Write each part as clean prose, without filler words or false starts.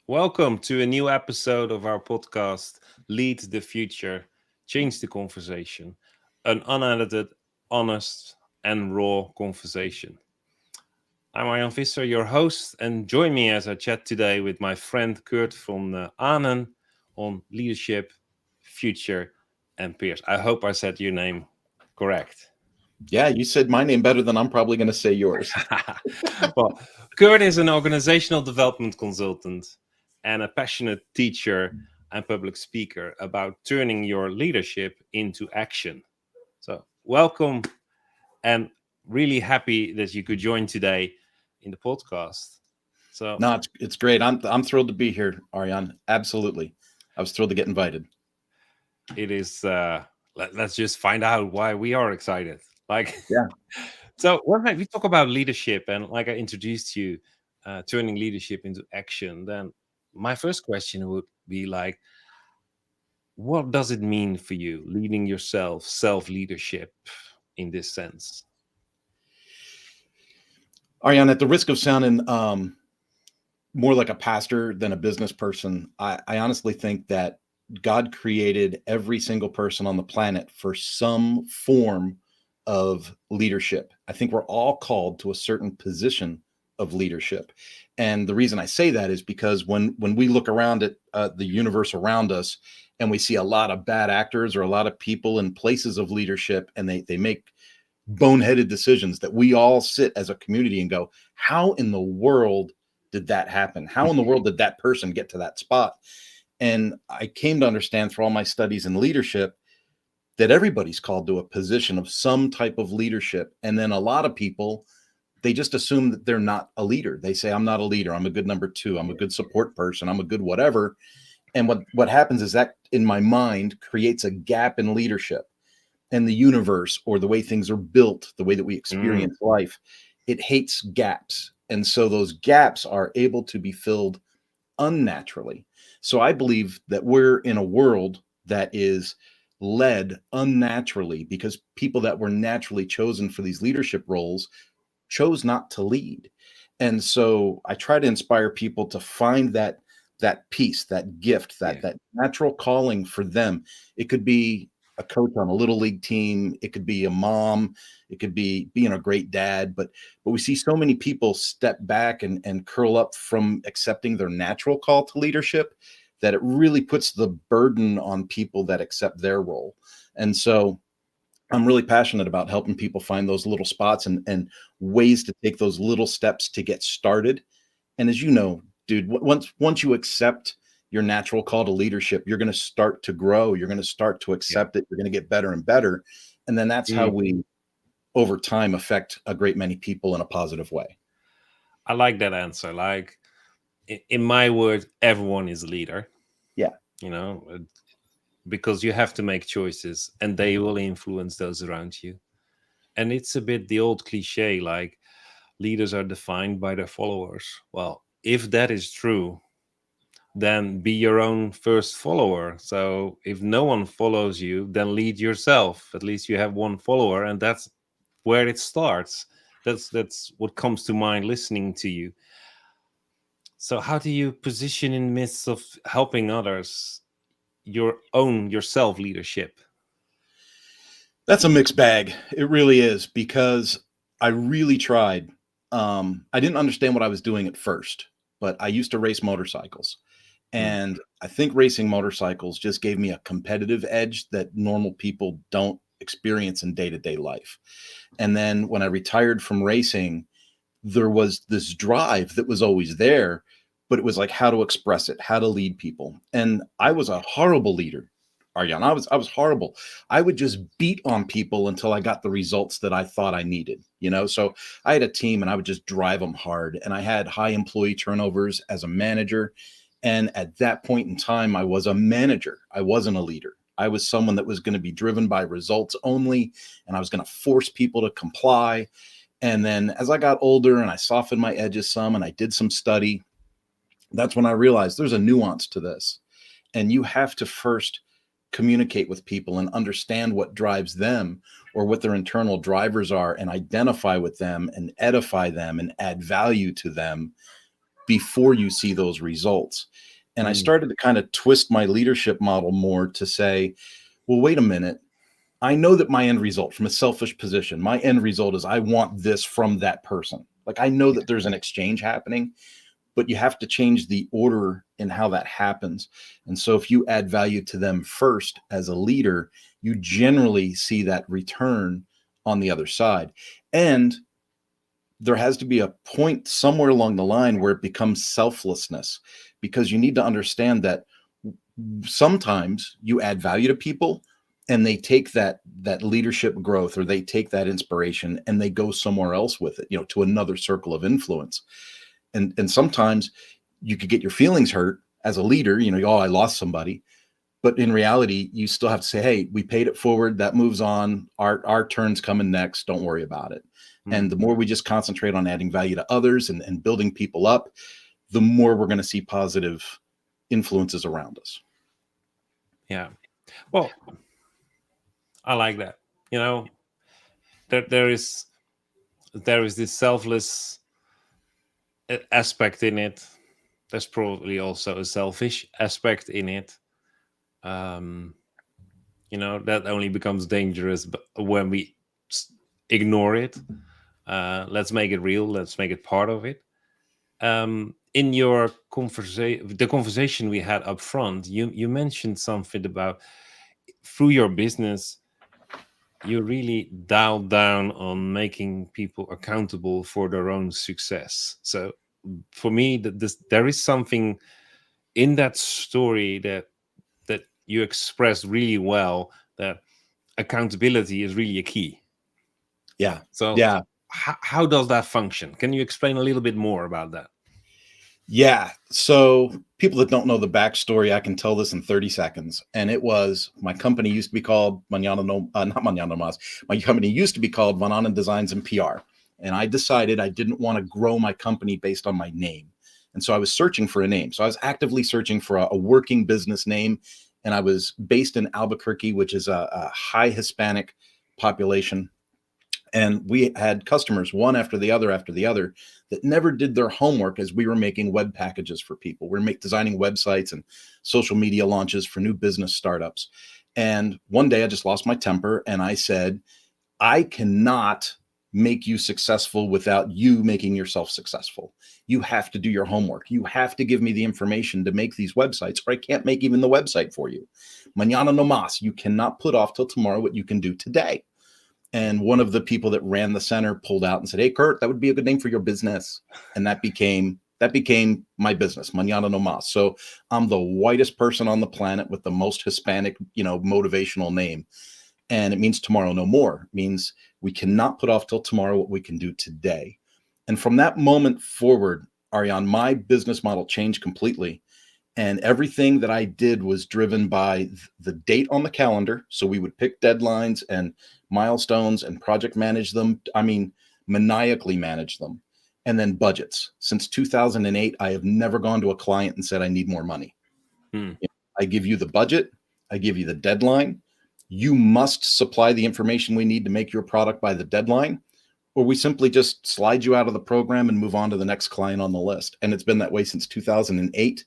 Welcome to a new episode of our podcast, Lead the Future, Change the Conversation, an unedited, honest, and raw conversation. I'm Arjan Visser, your host, and join me as I chat today with my friend Kurt von Ahnen on leadership, future, and peers. I hope I said your name correct. Yeah, you said my name better than I'm probably going to say yours. Well, Kurt is an organizational development consultant and a passionate teacher and public speaker about turning your leadership into action. So, welcome and really happy that you could join today in the podcast. So, No, it's great. I'm thrilled to be here, Arjan. Absolutely. I was thrilled to get invited. it is, let's just find out why we are excited. Like, Yeah. so when we talk about leadership and like I introduced you, turning leadership into action, then my first question would be like, what does it mean for you leading yourself, self leadership in this sense? Arjan, at the risk of sounding more like a pastor than a business person, I honestly think that God created every single person on the planet for some form of leadership. I think we're all called to a certain position of leadership. And the reason I say that is because when we look around at the universe around us and we see a lot of bad actors or a lot of people in places of leadership and they make boneheaded decisions that we all sit as a community and go, how in the world did that happen? How in the world did that person get to that spot? And I came to understand through all my studies in leadership that everybody's called to a position of some type of leadership. And then a lot of people, they just assume that they're not a leader. They say, I'm not a leader. I'm a good number two. I'm a good support person. I'm a good whatever. And what happens is that in my mind creates a gap in leadership and the universe, or the way things are built, the way that we experience life. It hates gaps. And so those gaps are able to be filled unnaturally. So I believe that we're in a world that is led unnaturally because people that were naturally chosen for these leadership roles chose not to lead. And so I try to inspire people to find that piece, that gift, that natural calling for them. It could be a coach on a little league team, it could be a mom, it could be being a great dad, but we see so many people step back and curl up from accepting their natural call to leadership that it really puts the burden on people that accept their role. And so I'm really passionate about helping people find those little spots and ways to take those little steps to get started. And as you know, dude, once you accept your natural call to leadership, you're going to start to grow. You're going to start to accept it. You're going to get better and better. And then that's how we, over time, affect a great many people in a positive way. I like that answer. Like, in my word, everyone is a leader. Yeah. You know, because you have to make choices and they will influence those around you. And it's a bit the old cliche, like leaders are defined by their followers. Well, if that is true, then be your own first follower. So if no one follows you, then lead yourself. At least you have one follower, and that's where it starts. That's what comes to mind listening to you. So how do you position in the midst of helping others yourself leadership? That's a mixed bag. It really is, because I really tried. I didn't understand what I was doing at first, but I used to race motorcycles. And I think racing motorcycles just gave me a competitive edge that normal people don't experience in day-to-day life. And then when I retired from racing, there was this drive that was always there, but it was like how to express it, how to lead people. And I was a horrible leader, Arjan. I was horrible. I would just beat on people until I got the results that I thought I needed, you know? So I had a team and I would just drive them hard. And I had high employee turnovers as a manager. And at that point in time, I was a manager. I wasn't a leader. I was someone that was going to be driven by results only, and I was going to force people to comply. And then as I got older and I softened my edges some and I did some study, that's when I realized there's a nuance to this. And you have to first communicate with people and understand what drives them or what their internal drivers are and identify with them and edify them and add value to them before you see those results. And I Mm. started to kind of twist my leadership model more to say, well, wait a minute. I know that my end result, from a selfish position, my end result is I want this from that person. Like, I know that there's an exchange happening, but you have to change the order in how that happens. And so if you add value to them first as a leader, you generally see that return on the other side. And there has to be a point somewhere along the line where it becomes selflessness, because you need to understand that sometimes you add value to people and they take that leadership growth, or they take that inspiration and they go somewhere else with it, to another circle of influence. And sometimes you could get your feelings hurt as a leader, oh, I lost somebody. But in reality, you still have to say, hey, we paid it forward. That moves on. Our turn's coming next. Don't worry about it. And the more we just concentrate on adding value to others and building people up, the more we're going to see positive influences around us. Yeah. Well, I like that. There is this selfless aspect in it. There's probably also a selfish aspect in it. That only becomes dangerous when we ignore it. Let's make it real. Let's make it part of it. In your the conversation we had up front, you mentioned something about, through your business, you really dialed down on making people accountable for their own success. So for me, there is something in that story that you expressed really well, that accountability is really a key. Yeah. So yeah. How does that function? Can you explain a little bit more about that? Yeah. So people that don't know the backstory, I can tell this in 30 seconds. And it was, my company used to be called not Mañana Mas. My company used to be called Von Ahnen Designs and PR. And I decided I didn't want to grow my company based on my name. And so I was searching for a name. So I was actively searching for a working business name. And I was based in Albuquerque, which is a high Hispanic population. And we had customers, one after the other, that never did their homework as we were making web packages for people. We're designing websites and social media launches for new business startups. And one day I just lost my temper and I said, I cannot make you successful without you making yourself successful. You have to do your homework. You have to give me the information to make these websites, or I can't make even the website for you. Mañana no más. You cannot put off till tomorrow what you can do today. And one of the people that ran the center pulled out and said, hey, Kurt, that would be a good name for your business. And that became my business, Mañana no Más. So I'm the whitest person on the planet with the most Hispanic, motivational name. And it means tomorrow no more. It means we cannot put off till tomorrow what we can do today. And from that moment forward, Arjan, my business model changed completely. And everything that I did was driven by the date on the calendar. So we would pick deadlines and milestones and project manage them. I mean, maniacally manage them. And then budgets. Since 2008, I have never gone to a client and said, I need more money. I give you the budget. I give you the deadline. You must supply the information we need to make your product by the deadline, or we simply just slide you out of the program and move on to the next client on the list. And it's been that way since 2008.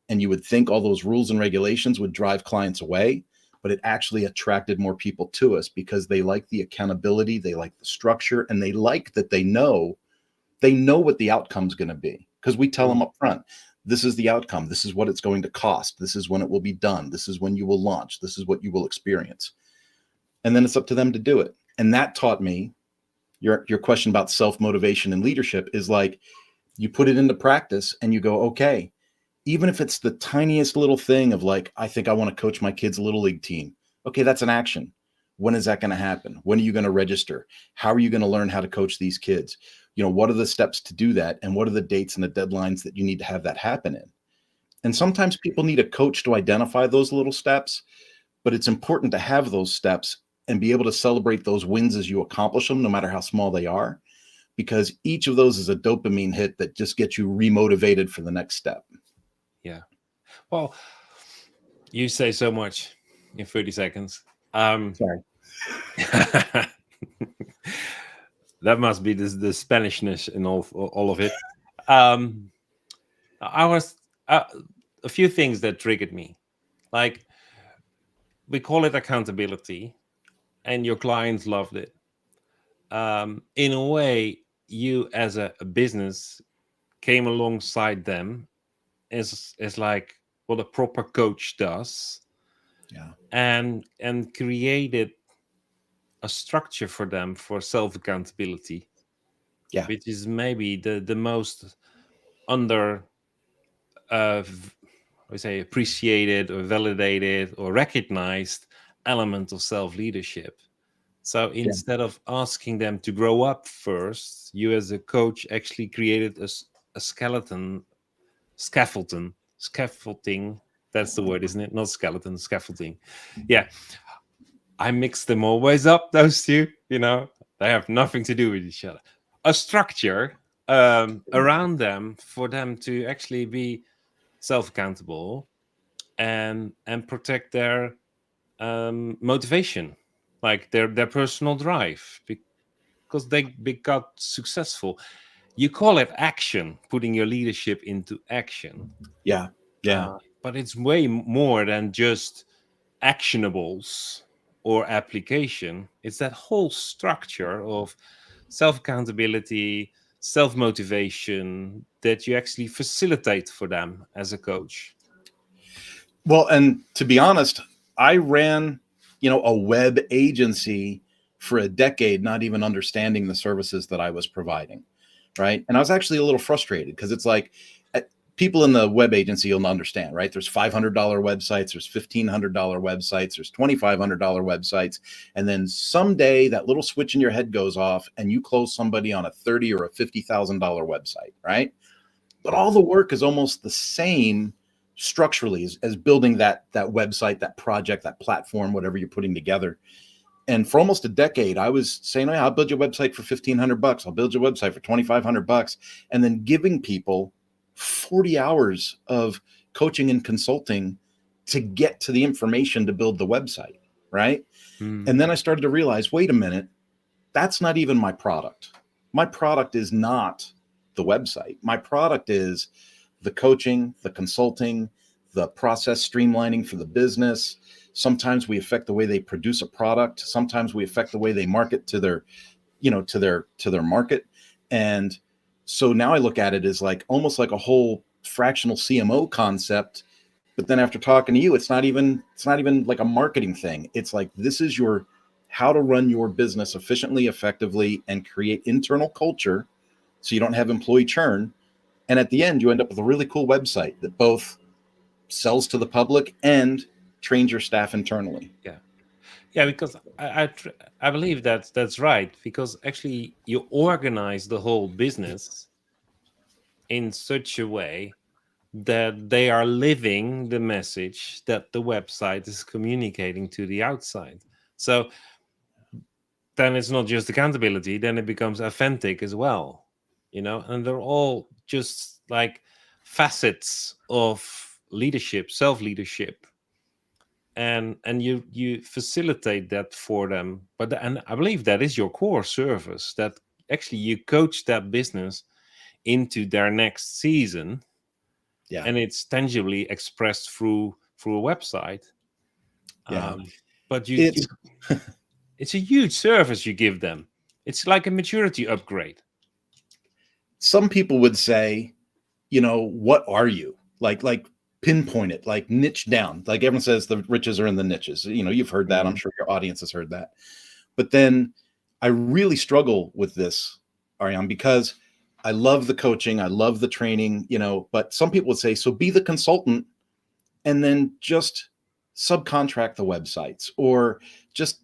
And you would think all those rules and regulations would drive clients away, but it actually attracted more people to us because they like the accountability, they like the structure, and they like that they know what the outcome's going to be, because we tell them up front, this is the outcome, this is what it's going to cost, this is when it will be done, this is when you will launch, this is what you will experience. And then it's up to them to do it. And that taught me, your question about self-motivation and leadership is like, you put it into practice and you go, okay, even if it's the tiniest little thing of like, I think I want to coach my kids' little league team. Okay, that's an action. When is that going to happen? When are you going to register? How are you going to learn how to coach these kids? What are the steps to do that? And what are the dates and the deadlines that you need to have that happen in? And sometimes people need a coach to identify those little steps, but it's important to have those steps and be able to celebrate those wins as you accomplish them, no matter how small they are, because each of those is a dopamine hit that just gets you remotivated for the next step. Yeah. Well, you say so much in 30 seconds. Sorry. That must be the Spanishness in all of it. I was a few things that triggered me. Like, we call it accountability, and your clients loved it. In a way, you as a business came alongside them as like what a proper coach does, Yeah. and created a structure for them for self accountability, Yeah. which is maybe the most under we say appreciated or validated or recognized element of self leadership. So Yeah. instead of asking them to grow up first, you as a coach actually created a skeleton, scaffolding. That's the word, isn't it? Not skeleton, scaffolding. Yeah, I mix them always up, those two. They have nothing to do with each other. A structure around them for them to actually be self accountable and protect their motivation, like their personal drive, because they got successful. You call it action, putting your leadership into action, Yeah. Yeah. but it's way more than just actionables or application. It's that whole structure of self accountability, self motivation that you actually facilitate for them as a coach. Well, and to be honest, I ran, a web agency for a decade, not even understanding the services that I was providing. Right. And I was actually a little frustrated because it's like people in the web agency, you'll understand, right? There's $500 websites, there's $1,500 websites, there's $2,500 websites. And then someday that little switch in your head goes off and you close somebody on a $30,000 or a $50,000 website, right? But all the work is almost the same structurally as building that website, that project, that platform, whatever you're putting together. And for almost a decade, I was saying, oh, yeah, I'll build your website for $1,500. I'll build your website for $2,500, and then giving people 40 hours of coaching and consulting to get to the information to build the website, right? Mm. And then I started to realize, wait a minute, that's not even my product. My product is not the website. My product is the coaching, the consulting, the process streamlining for the business. Sometimes we affect the way they produce a product. Sometimes we affect the way they market to their, to their market. And so now I look at it as like almost like a whole fractional CMO concept. But then after talking to you, it's not even like a marketing thing. It's like, this is your how to run your business efficiently, effectively, and create internal culture so you don't have employee churn. And at the end, you end up with a really cool website that both sells to the public and trains your staff internally. Yeah, because I believe that's right, because actually you organize the whole business in such a way that they are living the message that the website is communicating to the outside. So then it's not just accountability, then it becomes authentic as well, and they're all just like facets of leadership, self leadership, and you facilitate that for them. And I believe that is your core service, that actually you coach that business into their next season, Yeah. and it's tangibly expressed through a website. Yeah. But It's it's a huge service you give them. It's like a maturity upgrade. some people would say, what are you? Like pinpoint it, like niche down. Like everyone says the riches are in the niches. You've heard that. I'm Mhm. sure your audience has heard that. But then I really struggle with this, Arjan, because I love the coaching, I love the training, but some people would say, so be the consultant and then just subcontract the websites or just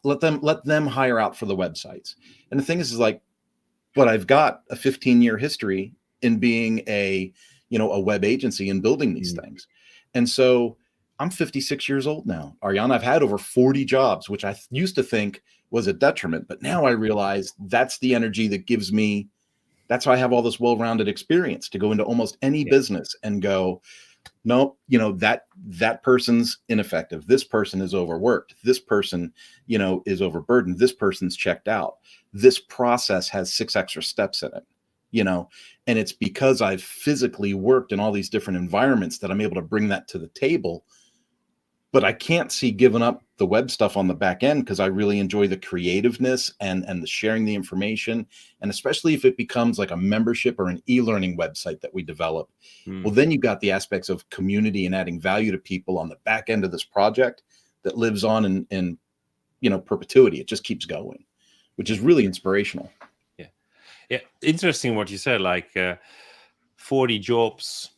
let them hire out for the websites. And the thing is like, but I've got a 15-year history in being a web agency and building these things. And so I'm 56 years old now, Arjan. I've had over 40 jobs, which I used to think was a detriment, but now I realize that's the energy that gives me, that's why I have all this well-rounded experience to go into almost any Yeah. business and go, no, that person's ineffective. This person is overworked. This person, is overburdened. This person's checked out. This process has 6 extra steps in it. you know, and it's because I've physically worked in all these different environments that I'm able to bring that to the table. But I can't see giving up the web stuff on the back end, because I really enjoy the creativeness and the sharing the information. And especially if it becomes like a membership or an e-learning website that we develop, well, then you got the aspects of community and adding value to people on the back end of this project that lives on in perpetuity. It just keeps going, which is really inspirational. Yeah, interesting what you said, like 40 jobs,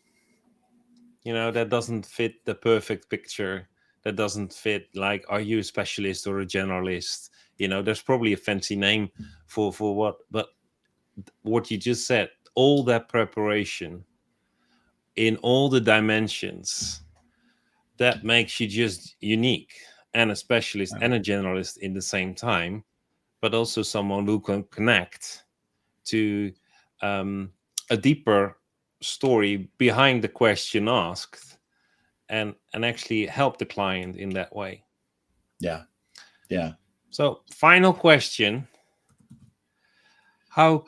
that doesn't fit the perfect picture. That doesn't fit, like, are you a specialist or a generalist? There's probably a fancy name for what, but what you just said, all that preparation in all the dimensions, that makes you just unique, and a specialist and a generalist in the same time, but also someone who can connect to a deeper story behind the question asked, and actually help the client in that way. Yeah. So, final question: how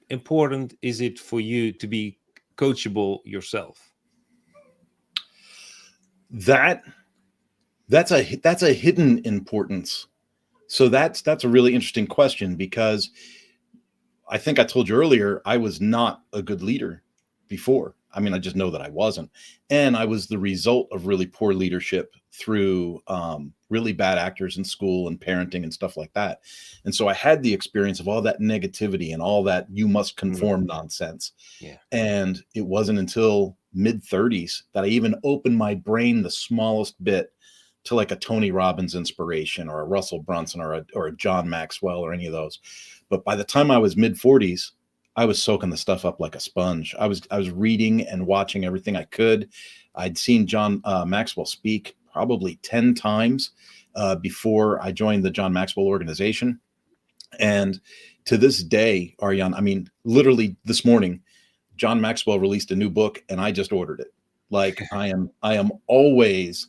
important is it for you to be coachable yourself? That's a hidden importance. So that's a really interesting question, because I think I told you earlier, I was not a good leader before. I mean, I just know that I wasn't. And I was the result of really poor leadership through really bad actors in school and parenting and stuff like that. And so I had the experience of all that negativity and all that you must conform nonsense. Yeah. And it wasn't until mid-30s that I even opened my brain the smallest bit to like a Tony Robbins inspiration, or a Russell Brunson, or a John Maxwell, or any of those. But by the time I was mid-40s, I was soaking the stuff up like a sponge. I was reading and watching everything I could. I'd seen John Maxwell speak probably 10 times before I joined the John Maxwell organization. And to this day, Arjan, I mean, literally this morning, John Maxwell released a new book and I just ordered it. Like I am always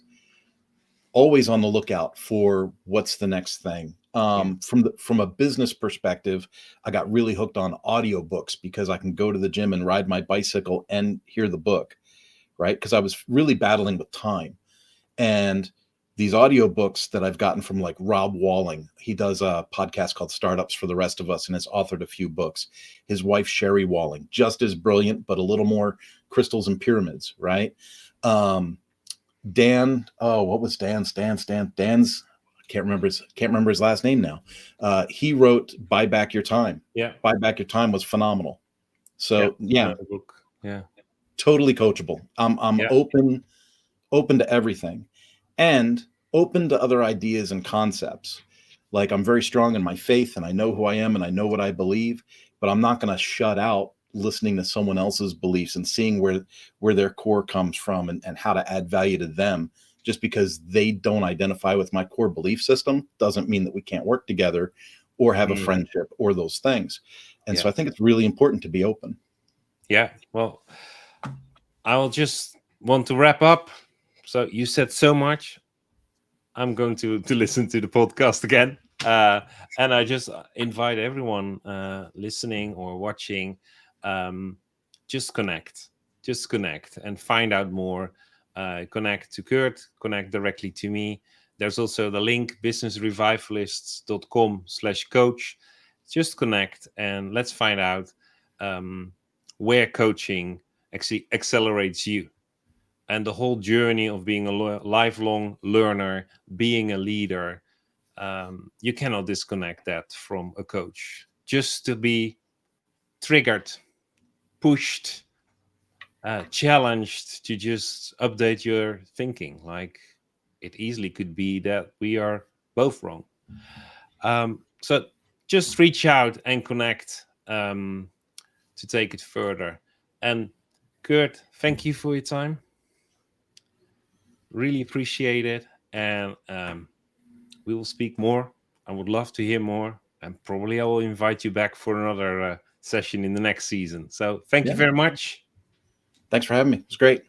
on the lookout for what's the next thing. From a business perspective, I got really hooked on audiobooks, because I can go to the gym and ride my bicycle and hear the book, right? Because I was really battling with time. And these audiobooks that I've gotten from like Rob Walling, he does a podcast called Startups for the Rest of Us, and has authored a few books. His wife, Sherry Walling, just as brilliant, but a little more crystals and pyramids, right? Dan, what was Dan's? I can't remember his last name now. He wrote Buy Back Your Time. Yeah. Buy Back Your Time was phenomenal. So yeah, totally coachable. I'm open to everything, and open to other ideas and concepts. Like, I'm very strong in my faith, and I know who I am, and I know what I believe, but I'm not going to shut out listening to someone else's beliefs and seeing where their core comes from, and how to add value to them. Just because they don't identify with my core belief system doesn't mean that we can't work together or have a friendship or those things. And so I think it's really important to be open. Yeah. Well, I will just want to wrap up. So you said so much. I'm going to listen to the podcast again. And I just invite everyone listening or watching, just connect and find out more. Connect to Kurt, connect directly to me. There's also the link, businessrevivalists.com/coach. Just connect and let's find out where coaching actually accelerates you. And the whole journey of being a lifelong learner, being a leader, you cannot disconnect that from a coach. Just to be triggered, pushed, challenged to just update your thinking. Like, it easily could be that we are both wrong. So just reach out and connect to take it further. And Kurt, thank you for your time. Really appreciate it. And we will speak more. I would love to hear more. And probably I will invite you back for another session in the next season. So thank you very much. Thanks for having me. It's great.